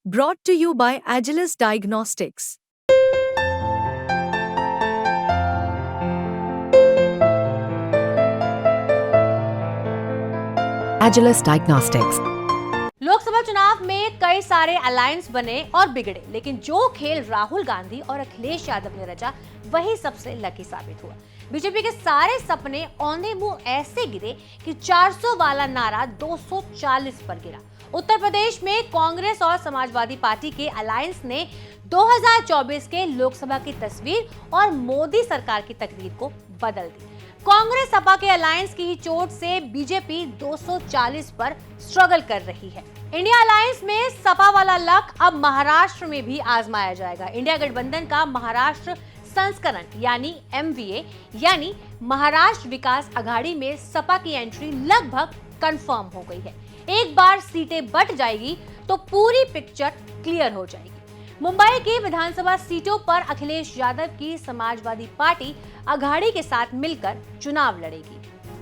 Brought to you by Agilus Diagnostics. Agilus Diagnostics. Lok Sabha चुनाव में कई सारे अलायंस बने और बिगड़े, लेकिन जो खेल राहुल गांधी और अखिलेश यादव ने रचा वही सबसे लकी साबित हुआ। बीजेपी के सारे सपने औंधे मुंह ऐसे गिरे कि 400 वाला नारा 240 पर गिरा। उत्तर प्रदेश में कांग्रेस और समाजवादी पार्टी के अलायंस ने 2024 के लोकसभा की तस्वीर और मोदी सरकार की तकदीर को बदल दी। कांग्रेस सपा के अलायंस की चोट से बीजेपी 240 पर स्ट्रगल कर रही है। इंडिया अलायंस में सपा वाला लक अब महाराष्ट्र में भी आजमाया जाएगा। इंडिया गठबंधन का महाराष्ट्र संस्करण यानी MVA यानी महाराष्ट्र विकास अघाड़ी में सपा की एंट्री लगभग कंफर्म हो गई है। एक बार सीटें बंट जाएगी तो पूरी पिक्चर क्लियर हो जाएगी। मुंबई की विधानसभा सीटों पर अखिलेश यादव की समाजवादी पार्टी अघाड़ी के साथ मिलकर चुनाव लड़ेगी।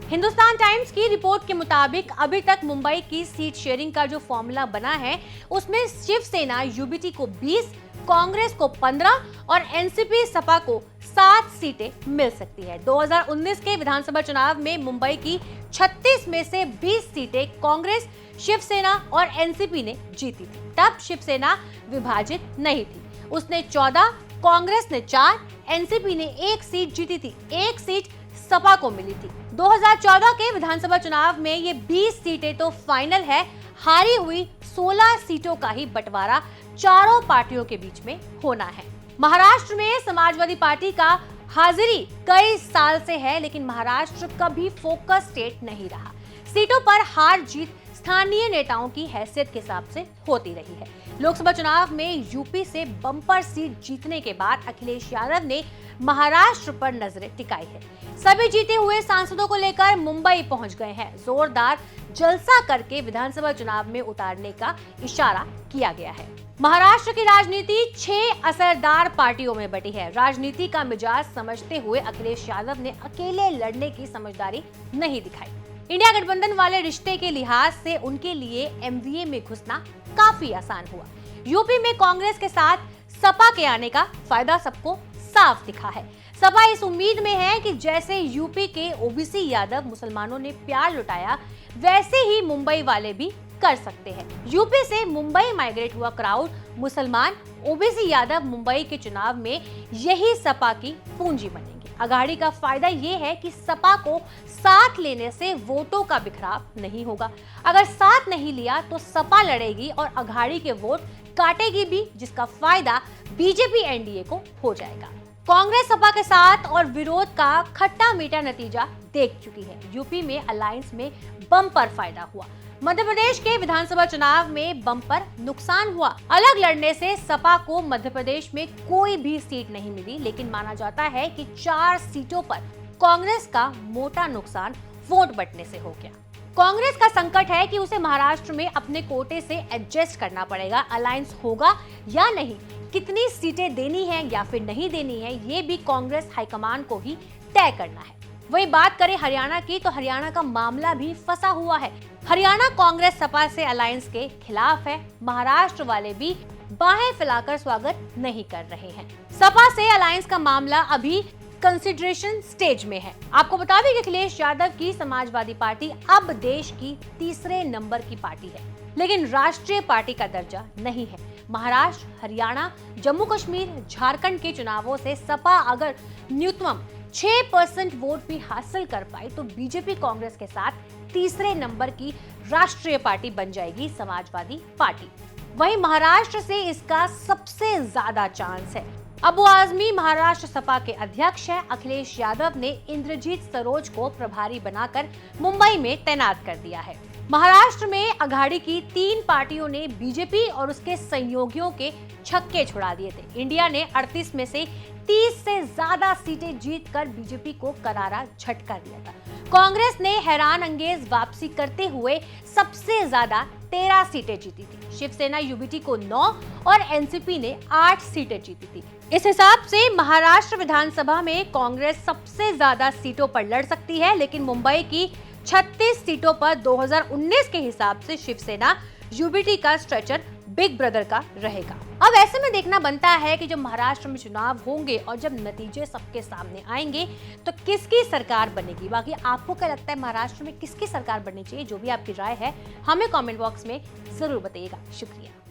हिंदुस्तान टाइम्स की रिपोर्ट के मुताबिक अभी तक मुंबई की सीट शेयरिंग का जो फॉर्मूला बना है उसमें शिवसेना यूबीटी को 20, कांग्रेस को 15 और एनसीपी सपा को 7 सीटें मिल सकती है। 2019 के विधानसभा चुनाव में मुंबई की 36 में से 20 सीटें कांग्रेस, शिवसेना और एनसीपी ने जीती थी। तब शिवसेना विभाजित नहीं थी, उसने 14, कांग्रेस ने 4, एनसीपी ने 1 सीट जीती थी, 1 सीट सपा को मिली थी। 2014 के विधानसभा चुनाव में ये 20 सीटें तो फाइनल है, हारी हुई 16 सीटों का ही बंटवारा चारों पार्टियों के बीच में होना है। महाराष्ट्र में समाजवादी पार्टी का हाजिरी कई साल से है, लेकिन महाराष्ट्र कभी फोकस स्टेट नहीं रहा। सीटों पर हार जीत स्थानीय नेताओं की हैसियत के हिसाब से होती रही है। लोकसभा चुनाव में यूपी से बम्पर सीट जीतने के बाद अखिलेश यादव ने महाराष्ट्र पर नजरें टिकाई है। सभी जीते हुए सांसदों को लेकर मुंबई पहुंच गए हैं। जोरदार जलसा करके विधानसभा चुनाव में उतारने का इशारा किया गया है। महाराष्ट्र की राजनीति 6 असरदार पार्टियों में बटी है। राजनीति का मिजाज समझते हुए अखिलेश यादव ने अकेले लड़ने की समझदारी नहीं दिखाई। इंडिया गठबंधन वाले रिश्ते के लिहाज से उनके लिए MVA में घुसना काफी आसान हुआ। यूपी में कांग्रेस के साथ सपा के आने का फायदा सबको साफ दिखा है। सपा इस उम्मीद में है कि जैसे यूपी के ओबीसी यादव मुसलमानों ने प्यार लुटाया, वैसे ही मुंबई वाले भी कर सकते हैं। यूपी से मुंबई माइग्रेट हुआ क्राउड मुसलमान, ओबीसी यादव मुंबई के चुनाव में यही सपा की पूंजी बनेंगे। अघाड़ी का फायदा ये है कि सपा को साथ लेने से वोटों का बिखराव नहीं होगा। अगर साथ नहीं लिया तो सपा लड़ेगी और अघाड़ी के वोट काटेगी भी, जिसका फायदा बीजेपी एनडीए को हो जाएगा। कांग्रेस सपा के साथ और विरोध का खट्टा मीठा नतीजा देख चुकी है। यूपी में अलायंस में बम्पर फायदा हुआ। मध्य प्रदेश के विधानसभा चुनाव में बम्पर नुकसान हुआ। अलग लड़ने से सपा को मध्य प्रदेश में कोई भी सीट नहीं मिली, लेकिन माना जाता है कि 4 सीटों पर कांग्रेस का मोटा नुकसान वोट बंटने से हो गया। कांग्रेस का संकट है कि उसे महाराष्ट्र में अपने कोटे से एडजस्ट करना पड़ेगा। अलायंस होगा या नहीं, कितनी सीटें देनी है या फिर नहीं देनी है, ये भी कांग्रेस हाईकमान को ही तय करना है। वही बात करें हरियाणा की, तो हरियाणा का मामला भी फंसा हुआ है। हरियाणा कांग्रेस सपा से अलायंस के खिलाफ है। महाराष्ट्र वाले भी बाहें फैलाकर स्वागत नहीं कर रहे हैं। सपा से अलायंस का मामला अभी कंसिडरेशन स्टेज में है। आपको बता दें कि अखिलेश यादव की समाजवादी पार्टी अब देश की 3रे नंबर की पार्टी है, लेकिन राष्ट्रीय पार्टी का दर्जा नहीं है। महाराष्ट्र, हरियाणा, जम्मू कश्मीर, झारखंड के चुनावों से सपा अगर न्यूनतम 6% वोट भी हासिल कर पाई तो बीजेपी कांग्रेस के साथ 3रे नंबर की राष्ट्रीय पार्टी बन जाएगी समाजवादी पार्टी। वहीं महाराष्ट्र से इसका सबसे ज्यादा चांस है। अबू आजमी महाराष्ट्र सपा के अध्यक्ष हैं। अखिलेश यादव ने इंद्रजीत सरोज को प्रभारी बनाकर मुंबई में तैनात कर दिया है। महाराष्ट्र में अघाड़ी की 3 पार्टियों ने बीजेपी और उसके सहयोगियों के छक्के छुड़ा दिए थे। इंडिया ने 38 में से 30 से ज्यादा सीटें जीतकर बीजेपी को करारा झटका दिया था। कांग्रेस ने हैरान अंगेज वापसी करते हुए सबसे ज्यादा 13 सीटें जीती थी। शिवसेना यूबीटी को 9 और एनसीपी ने 8 सीटें जीती थी। इस हिसाब से महाराष्ट्र विधानसभा में कांग्रेस सबसे ज्यादा सीटों पर लड़ सकती है, लेकिन मुंबई की 36 सीटों पर 2019 के हिसाब से शिवसेना यूबीटी का स्ट्रेचर बिग ब्रदर का रहेगा। अब ऐसे में देखना बनता है कि जब महाराष्ट्र में चुनाव होंगे और जब नतीजे सबके सामने आएंगे तो किसकी सरकार बनेगी। बाकी आपको क्या लगता है महाराष्ट्र में किसकी सरकार बननी चाहिए? जो भी आपकी राय है हमें कमेंट बॉक्स में जरूर बताइएगा। शुक्रिया।